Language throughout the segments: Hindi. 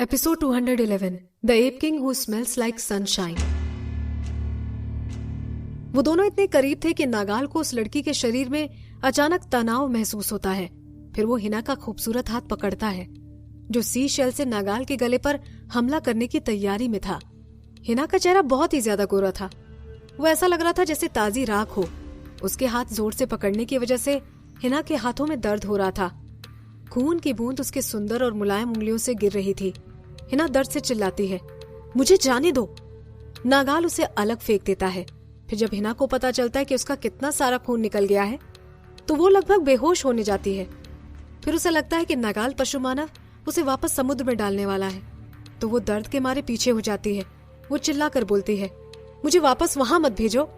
Episode 211 The Ape King Who Smells Like Sunshine। वो दोनों इतने करीब थे कि नागाल को उस लड़की के शरीर में अचानक तनाव महसूस होता है। फिर वो हिना का खूबसूरत हाथ पकड़ता है जो सी शेल से नागाल के गले पर हमला करने की तैयारी में था। हिना का चेहरा बहुत ही ज्यादा गोरा था। वो ऐसा लग रहा था जैसे ताजी राख हो। उसके हाथ जोर से पकड़ने की वजह से हिना के हाथों में दर्द हो रहा था। खून की बूंद उसके सुंदर और मुलायम उंगलियों से गिर रही थी। हिना दर्द से चिल्लाती है, मुझे जाने दो। नागाल उसे अलग फेंक देता है। फिर जब हिना को पता चलता है कि उसका कितना सारा खून निकल गया है तो वो लगभग बेहोश होने जाती है। फिर उसे लगता है कि नागाल पशु मानव उसे वापस समुद्र में डालने वाला है, तो वो दर्द के मारे पीछे हो जाती है। वो चिल्लाकर बोलती है, मुझे वापस वहां मत भेजो।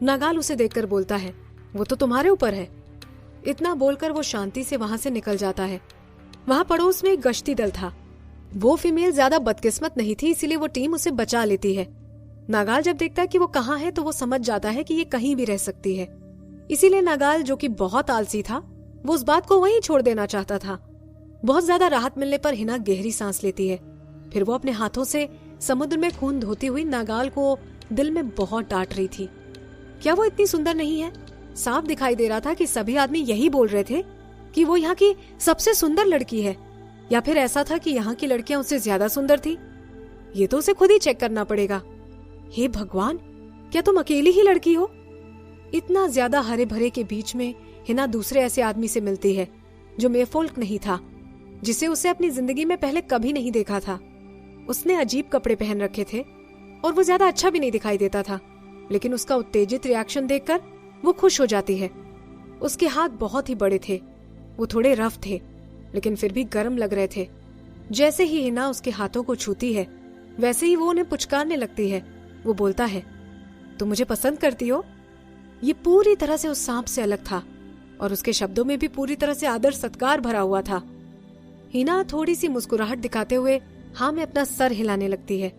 नागाल उसे देखकर बोलता है, वो तो तुम्हारे ऊपर है। इतना बोलकर वो शांति से वहां से निकल जाता है। वहां पड़ोस में एक गश्ती दल था। वो फीमेल ज्यादा बदकिस्मत नहीं थी, इसीलिए वो टीम उसे बचा लेती है। नागाल जब देखता है कि वो कहाँ है तो वो समझ जाता है कि ये कहीं भी रह सकती है। इसीलिए नागाल, जो कि बहुत आलसी था, वो उस बात को वहीं छोड़ देना चाहता था। बहुत ज्यादा राहत मिलने पर हिना गहरी सांस लेती है। फिर वो अपने हाथों से समुद्र में खून धोती हुई नागाल को दिल में बहुत डांट रही थी। क्या वो इतनी सुंदर नहीं है? साफ दिखाई दे रहा था कि सभी आदमी यही बोल रहे थे कि वो यहाँ की सबसे सुंदर लड़की है, या फिर ऐसा था कि यहाँ की लड़कियां उससे ज्यादा सुंदर थी। ये तो उसे खुद ही चेक करना पड़ेगा। हे भगवान, क्या तुम अकेली ही लड़की हो? इतना ज्यादा हरे भरे के बीच में हिना दूसरे ऐसे आदमी से मिलती है जो मेफोल्क नहीं था, जिसे उसे अपनी जिंदगी में पहले कभी नहीं देखा था। उसने अजीब कपड़े पहन रखे थे और वो ज्यादा अच्छा भी नहीं दिखाई देता था, लेकिन उसका उत्तेजित रिएक्शन देखकर वो खुश हो जाती है। उसके हाथ बहुत ही बड़े थे। वो थोड़े रफ थे लेकिन फिर भी गर्म लग रहे थे। जैसे ही हिना उसके हाथों को छूती है वैसे ही वो उन्हें पुचकारने लगती है। वो बोलता है, तुम मुझे पसंद करती हो? ये पूरी तरह से उस सांप से अलग था और उसके शब्दों में भी पूरी तरह से आदर सत्कार भरा हुआ था। हिना थोड़ी सी मुस्कुराहट दिखाते हुए हाँ में अपना सर हिलाने लगती है।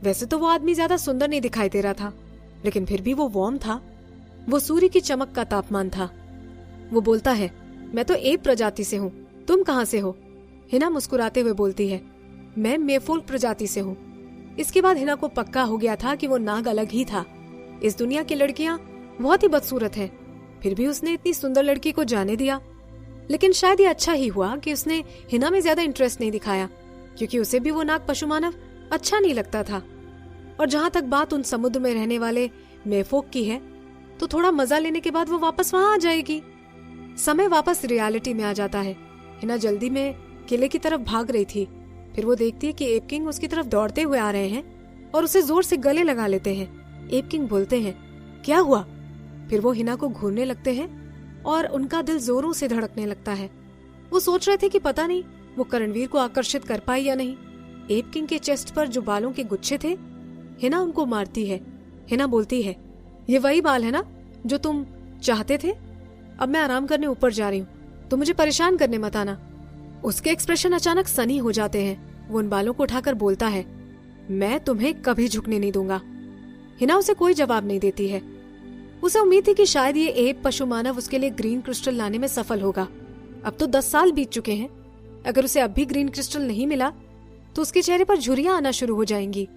वैसे तो वो आदमी ज्यादा सुंदर नहीं दिखाई दे रहा था, लेकिन फिर भी वो वार्म था। वो सूर्य की चमक का तापमान था। वो बोलता है, मैं तो एप प्रजाति से हूँ, तुम कहाँ से हो? हिना मुस्कुराते हुए बोलती है, मैं मेफोल्क प्रजाति से हूँ। इसके बाद हिना को पक्का हो गया था कि वो नाग अलग ही था। इस दुनिया की लड़कियां बहुत ही बदसूरत हैं, फिर भी उसने इतनी सुंदर लड़की को जाने दिया। लेकिन शायद ये अच्छा ही हुआ कि उसने हिना में ज्यादा इंटरेस्ट नहीं दिखाया, क्योंकि उसे भी वो नाग पशु मानव अच्छा नहीं लगता था। और जहां तक बात उन समुद्र में रहने वाले मेफोक की है, तो थोड़ा मजा लेने के बाद वो वापस वहां आ जाएगी। समय वापस रियलिटी में आ जाता है। हिना जल्दी में किले की तरफ भाग रही थी। फिर वो देखती है कि एप किंग उसकी तरफ दौड़ते हुए आ रहे हैं और उसे जोर से गले लगा लेते हैं। एप किंग बोलते हैं, क्या हुआ? फिर वो हिना को घूरने लगते हैं और उनका दिल जोरों से धड़कने लगता है। वो सोच रहे थे कि पता नहीं वो करणवीर को आकर्षित कर पाई या नहीं। एप किंग के चेस्ट पर जो बालों के गुच्छे थे, हिना उनको मारती है। हिना बोलती है, ये वही बाल है ना जो तुम चाहते थे? अब मैं आराम करने ऊपर जा रही हूँ, तो मुझे परेशान करने मत आना। उसके एक्सप्रेशन अचानक सनी हो जाते हैं। वो उन बालों को उठाकर बोलता है, मैं तुम्हें कभी झुकने नहीं दूंगा। हिना उसे कोई जवाब नहीं देती है। उसे उम्मीद थी कि शायद ये एप पशु मानव उसके लिए ग्रीन क्रिस्टल लाने में सफल होगा। अब तो 10 साल बीत चुके हैं। अगर उसे अब भी ग्रीन क्रिस्टल नहीं मिला तो उसके चेहरे पर झुर्रियां आना शुरू हो जाएंगी।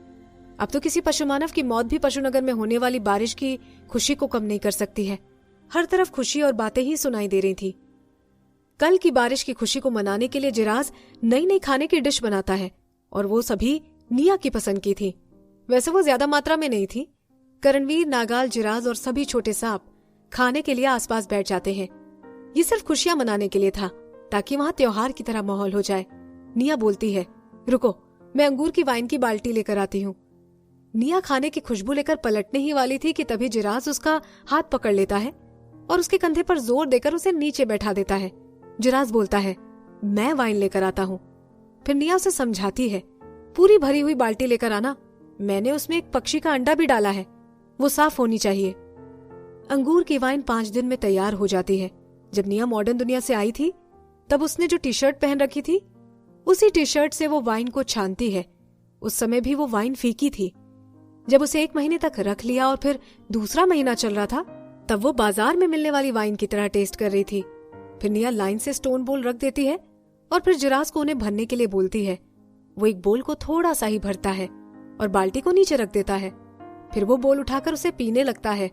अब तो किसी पशु मानव की मौत भी पशुनगर में होने वाली बारिश की खुशी को कम नहीं कर सकती है। हर तरफ खुशी और बातें ही सुनाई दे रही थी। कल की बारिश की खुशी को मनाने के लिए जिराज नई नई खाने की डिश बनाता है और वो सभी निया की पसंद की थी। वैसे वो ज्यादा मात्रा में नहीं थी। करणवीर, नागाल, जिराज और सभी छोटे सांप खाने के लिए आसपास बैठ जाते हैं। ये सिर्फ खुशियां मनाने के लिए था, ताकि वहां त्योहार की तरह माहौल हो जाए। निया बोलती है, रुको, मैं अंगूर की वाइन की बाल्टी लेकर आती हूँ। निया खाने की खुशबू लेकर पलटने ही वाली थी कि तभी जिराज उसका हाथ पकड़ लेता है और उसके कंधे पर जोर देकर उसे नीचे बैठा देता है। जिराज बोलता है, मैं वाइन लेकर आता हूँ। फिर निया उसे समझाती है, पूरी भरी हुई बाल्टी लेकर आना, मैंने उसमें एक पक्षी का अंडा भी डाला है, वो साफ होनी चाहिए। अंगूर की वाइन 5 दिन में तैयार हो जाती है। जब निया मॉडर्न दुनिया से आई थी तब उसने जो टी शर्ट पहन रखी थी, उसी टी शर्ट से वो वाइन को छानती है। उस समय भी वो वाइन फीकी थी। जब उसे 1 महीने तक रख लिया और फिर दूसरा महीना चल रहा था, तब वो बाजार में मिलने वाली वाइन की तरह टेस्ट कर रही थी। फिर निया लाइन से स्टोन बोल रख देती है और फिर जिराज को उन्हें भरने के लिए बोलती है। वो एक बोल को थोड़ा सा ही भरता है और बाल्टी को नीचे रख देता है। फिर वो बोल उठाकर उसे पीने लगता है।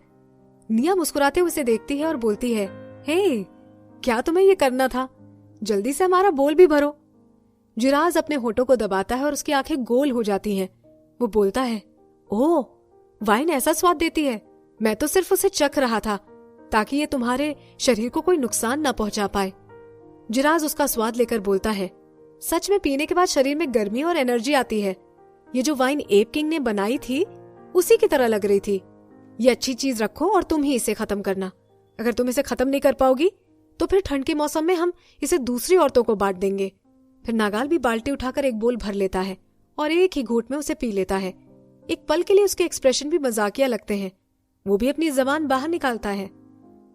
निया मुस्कुराते हुए उसे देखती है और बोलती है, हे, क्या तुम्हें ये करना था? जल्दी से हमारा बोल भी भरो। जिराज अपने होठों को दबाता है और उसकी आंखें गोल हो जाती हैं। वो बोलता है, ओह, वाइन ऐसा स्वाद देती है। मैं तो सिर्फ उसे चख रहा था ताकि ये तुम्हारे शरीर को कोई नुकसान ना पहुंचा पाए। जिराज उसका स्वाद लेकर बोलता है, सच में पीने के बाद शरीर में गर्मी और एनर्जी आती है। ये जो वाइन एप किंग ने बनाई थी उसी की तरह लग रही थी। ये अच्छी चीज रखो और तुम ही इसे खत्म करना। अगर तुम इसे खत्म नहीं कर पाओगी तो फिर ठंड के मौसम में हम इसे दूसरी औरतों को बांट देंगे। फिर नागाल भी बाल्टी उठाकर एक बोल भर लेता है और एक ही घूंट में उसे पी लेता है। एक पल के लिए उसके एक्सप्रेशन भी मजाकिया लगते हैं। वो भी अपनी जबान बाहर निकालता है।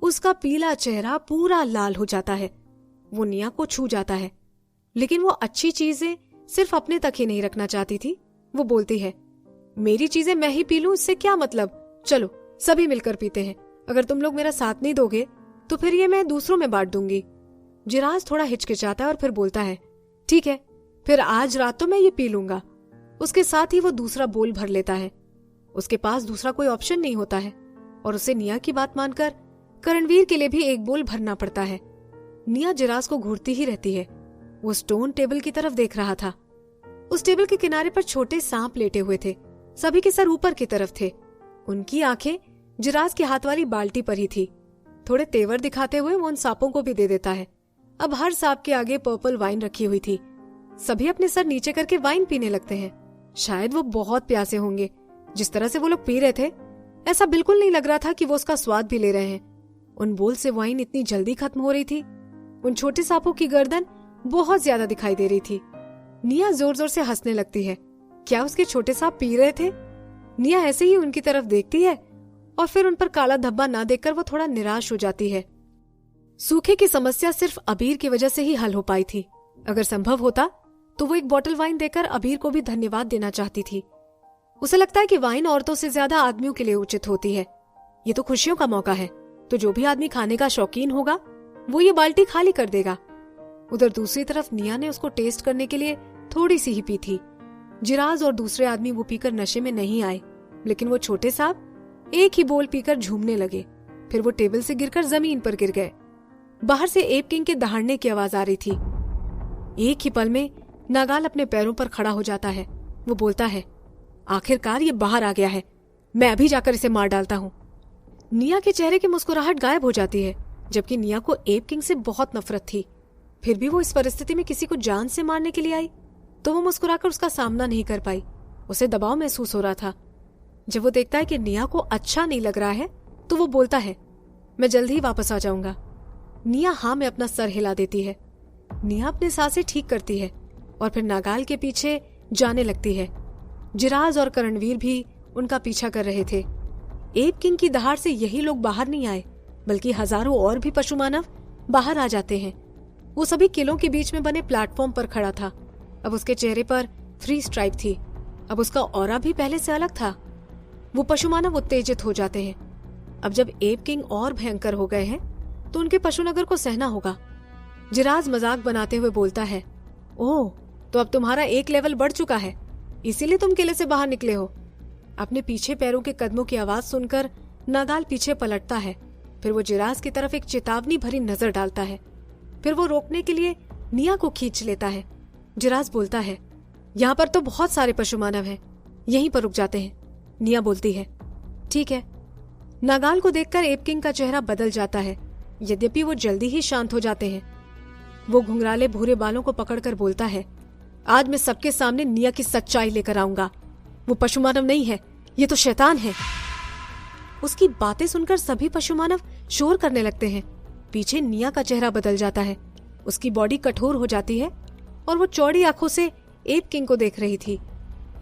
उसका पीला चेहरा पूरा लाल हो जाता है। वो निया को छू जाता है, लेकिन वो अच्छी चीजें सिर्फ अपने तक ही नहीं रखना चाहती थी। वो बोलती है, मेरी चीजें मैं ही पी लूं, इससे क्या मतलब? चलो सभी मिलकर पीते हैं। अगर तुम लोग मेरा साथ नहीं दोगे तो फिर ये मैं दूसरों में बांट दूंगी। जिराज थोड़ा हिचकिचाता है और फिर बोलता है, ठीक है, फिर आज रात तो मैं ये पी लूंगा। उसके साथ ही वो दूसरा बोल भर लेता है। उसके पास दूसरा कोई ऑप्शन नहीं होता है और उसे निया की बात मानकर करणवीर के लिए भी एक बोल भरना पड़ता है। निया जिराज को घूरती ही रहती है। वो स्टोन टेबल की तरफ देख रहा था। उस टेबल के किनारे पर छोटे सांप लेटे हुए थे। सभी के सर ऊपर की तरफ थे। उनकी आंखें जिराज के हाथ वाली बाल्टी पर ही थी। थोड़े तेवर दिखाते हुए वो उन सांपों को भी दे देता है। अब हर सांप के आगे पर्पल वाइन रखी हुई थी। सभी अपने सर नीचे करके वाइन पीने लगते हैं। शायद वो बहुत प्यासे होंगे। जिस तरह से वो लोग पी रहे थे, ऐसा बिल्कुल नहीं लग रहा था कि वो उसका स्वाद भी ले रहे हैं। उन बोल से वाइन इतनी जल्दी खत्म हो रही थी। उन छोटे सांपों की गर्दन बहुत ज्यादा दिखाई दे रही थी। निया जोर जोर से हंसने लगती है। क्या उसके छोटे सांप पी रहे थे? निया ऐसे ही उनकी तरफ देखती है और फिर उन पर काला धब्बा ना देखकर वो थोड़ा निराश हो जाती है। सूखे की समस्या सिर्फ अबीर की वजह से ही हल हो पाई थी। अगर संभव होता तो वो एक बोतल वाइन देकर अबीर को भी धन्यवाद देना चाहती थी। उसे लगता है कि वाइन औरतों से ज्यादा आदमियों के लिए उचित होती है। ये तो खुशियों का मौका है, तो जो भी आदमी खाने का शौकीन होगा वो ये बाल्टी खाली कर देगा। उधर दूसरी तरफ निया ने उसको टेस्ट करने के लिए थोड़ी सी ही पी थी। जिराज और दूसरे आदमी वो पीकर नशे में नहीं आए, लेकिन वो छोटे सांप एक ही बोल पीकर झूमने लगे। फिर वो टेबल से गिरकर जमीन पर गिर गए। बाहर से एप किंग के दहाड़ने की आवाज आ रही थी। एक ही पल में नागाल अपने पैरों पर खड़ा हो जाता है। वो बोलता है, आखिरकार ये बाहर आ गया है। मैं अभी जाकर इसे मार डालता हूँ। निया के चेहरे की मुस्कुराहट गायब हो जाती है, जबकि निया को एप किंग से बहुत नफरत थी। फिर भी वो इस परिस्थिति में किसी को जान से मारने के लिए आई, तो वो मुस्कुराकर उसका सामना नहीं कर पाई। उसे दबाव महसूस हो रहा था। जब वो देखता है कि निया को अच्छा नहीं लग रहा है, तो वो बोलता है, मैं जल्द ही वापस आ जाऊंगा। निया हाँ में अपना सर हिला देती है। निया अपने सांसें ठीक करती है और फिर नागाल के पीछे जाने लगती है। जिराज और करणवीर भी उनका पीछा कर रहे थे। एप किंग की दहाड़ से यही लोग बाहर नहीं आए, बल्कि हजारों और भी पशु मानव बाहर आ जाते हैं। वो सभी किलों के बीच में बने प्लेटफॉर्म पर खड़ा था। अब उसके चेहरे पर 3 स्ट्राइप थी। अब उसका ऑरा भी पहले से अलग था। वो पशु मानव उत्तेजित हो जाते हैं। अब जब एप किंग और भयंकर हो गए हैं, तो उनके पशुनगर को सहना होगा। जिराज मजाक बनाते हुए बोलता है, ओह, तो अब तुम्हारा एक लेवल बढ़ चुका है, इसीलिए तुम किले से बाहर निकले हो। अपने पीछे पैरों के कदमों की आवाज सुनकर नागाल पीछे पलटता है। फिर वो जिराज की तरफ एक चेतावनी भरी नजर डालता है। फिर वो रोकने के लिए निया को खींच लेता है। जिराज बोलता है, यहाँ पर तो बहुत सारे पशु मानव हैं, यहीं पर रुक जाते हैं। निया बोलती है, ठीक है। नागाल को देखकर एप किंग का चेहरा बदल जाता है, यद्यपि वो जल्दी ही शांत हो जाते हैं। वो घुंघराले भूरे बालों को पकड़कर बोलता है, आज मैं सबके सामने निया की सच्चाई लेकर आऊंगा। वो पशु मानव नहीं है, ये तो शैतान है। उसकी बातें सुनकर सभी पशु मानव शोर करने लगते हैं। पीछे निया का चेहरा बदल जाता है। उसकी बॉडी कठोर हो जाती है और वो चौड़ी आंखों से एप किंग को देख रही थी।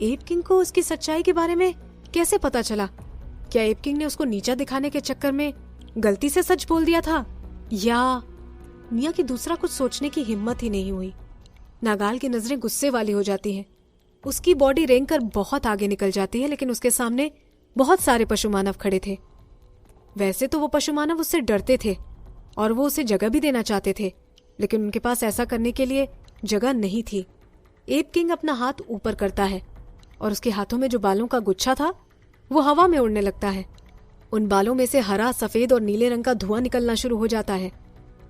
एप किंग को उसकी सच्चाई के बारे में कैसे पता चला? क्या एप किंग ने उसको नीचा दिखाने के चक्कर में गलती से सच बोल दिया था, या निया की दूसरा कुछ सोचने की हिम्मत ही नहीं हुई। नागाल की नजरें गुस्से वाली हो जाती हैं। उसकी बॉडी रेंगकर बहुत आगे निकल जाती है, लेकिन उसके सामने बहुत सारे पशु मानव खड़े थे। वैसे तो वो पशु मानव उससे डरते थे और वो उसे जगह भी देना चाहते थे, लेकिन उनके पास ऐसा करने के लिए जगह नहीं थी। एप किंग अपना हाथ ऊपर करता है और उसके हाथों में जो बालों का गुच्छा था वो हवा में उड़ने लगता है। उन बालों में से हरा, सफेद और नीले रंग का धुआं निकलना शुरू हो जाता है।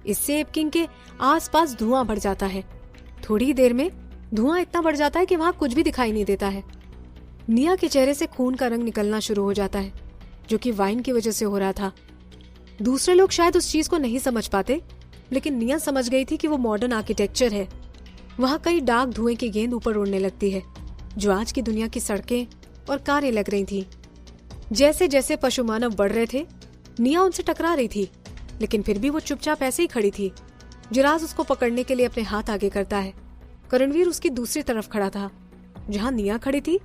इससे एप किंग के आसपास धुआं बढ़ जाता है। थोड़ी देर में धुआं इतना बढ़ जाता है कि वहां कुछ भी दिखाई नहीं देता है। निया के चेहरे से खून का रंग निकलना शुरू हो जाता है, जो कि वाइन की वजह से हो रहा था। दूसरे लोग शायद उस चीज को नहीं समझ पाते, लेकिन निया समझ गई थी कि वो मॉडर्न आर्किटेक्चर है। वहां कई डार्क धुएं की गेंद ऊपर उड़ने लगती है, जो आज की दुनिया की सड़कें और कारें लग रही थी। जैसे जैसे पशु मानव बढ़ रहे थे, निया उनसे टकरा रही थी, लेकिन फिर भी वो चुपचाप ऐसे ही खड़ी थी। जिराज उसको पकड़ने के लिए अपने हाथ आगे करता है। करणवीर उसकी दूसरी तरफ खड़ा था। जहां निया खड़ी थी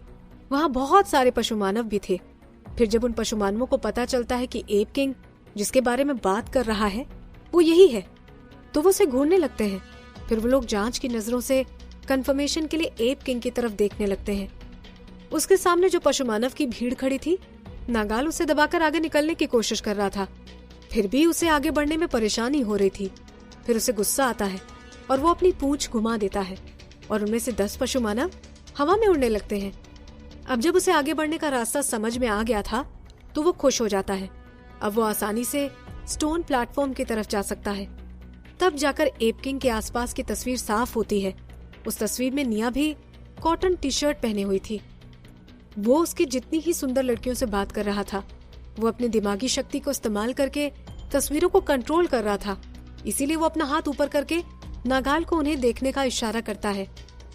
वहां बहुत सारे पशु मानव भी थे। फिर जब उन पशु मानवों को पता चलता है कि एप किंग जिसके बारे में बात कर रहा है वो यही है, तो वो उसे घूरने लगते हैं। फिर वो लोग जांच की नजरों से कंफर्मेशन के लिए एप किंग की तरफ देखने लगते हैं। उसके सामने जो पशु मानव की भीड़ खड़ी थी, नागाल उसे दबाकर आगे निकलने की कोशिश कर रहा था। फिर भी उसे आगे बढ़ने में परेशानी हो रही थी। फिर उसे गुस्सा आता है और वो अपनी पूंछ घुमा देता है और उनमें से 10 पशु मानव हवा में उड़ने लगते हैं। अब जब उसे आगे बढ़ने का रास्ता समझ में आ गया था तो वो खुश हो जाता है। अब वो आसानी से स्टोन प्लेटफॉर्म की तरफ जा सकता है। तब जाकर एप किंग के आसपास की तस्वीर साफ होती है। उस तस्वीर में निया भी कॉटन टी शर्ट पहने हुई थी। वो उसकी जितनी ही सुंदर लड़कियों से बात कर रहा था। वो अपनी दिमागी शक्ति को इस्तेमाल करके तस्वीरों को कंट्रोल कर रहा था। इसीलिए वो अपना हाथ ऊपर करके नागाल को उन्हें देखने का इशारा करता है।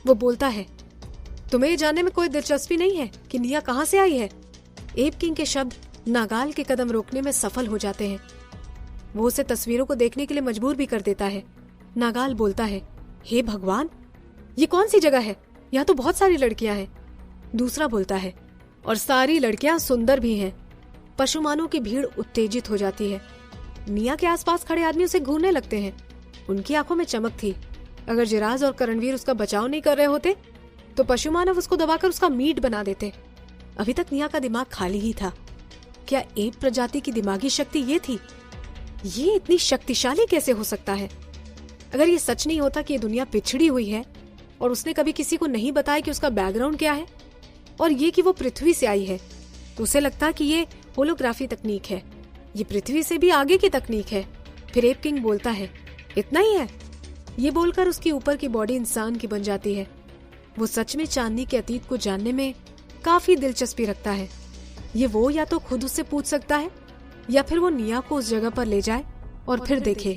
वो बोलता है, तुम्हें ये जानने में कोई दिलचस्पी नहीं है कि निया कहाँ से आई है? एप किंग के शब्द नागाल के कदम रोकने में सफल हो जाते हैं। वो उसे तस्वीरों को देखने के लिए मजबूर भी कर देता है। नागाल बोलता है, हे भगवान, ये कौन सी जगह है? यहाँ तो बहुत सारी लड़कियां हैं। दूसरा बोलता है, और सारी लड़कियां सुंदर भी हैं। पशुमानों की भीड़ उत्तेजित हो जाती है। निया के आसपास खड़े आदमी उसे घूरने लगते हैं। उनकी आंखों में चमक थी। अगर जिराज और करणवीर उसका बचाव नहीं कर रहे होते तो पशुमानव उसको दबाकर उसका मीट बना देते। अभी तक निया का दिमाग खाली ही था। क्या एप प्रजाति की दिमागी शक्ति ये थी? ये इतनी शक्तिशाली कैसे हो सकता है? अगर ये सच नहीं होता कि ये दुनिया पिछड़ी हुई है और उसने कभी किसी को नहीं बताया कि उसका बैकग्राउंड क्या है और ये कि वो पृथ्वी से आई है, तो उसे लगता कि ये होलोग्राफी तकनीक है। ये पृथ्वी से भी आगे की तकनीक है। फिर एप किंग बोलता है, इतना ही है? ये बोलकर उसकी ऊपर की बॉडी इंसान की बन जाती है। वो सच में चांदनी के अतीत को जानने में काफी दिलचस्पी रखता है। ये वो या तो खुद उससे पूछ सकता है या फिर वो निया को उस जगह पर ले जाए और फिर देखे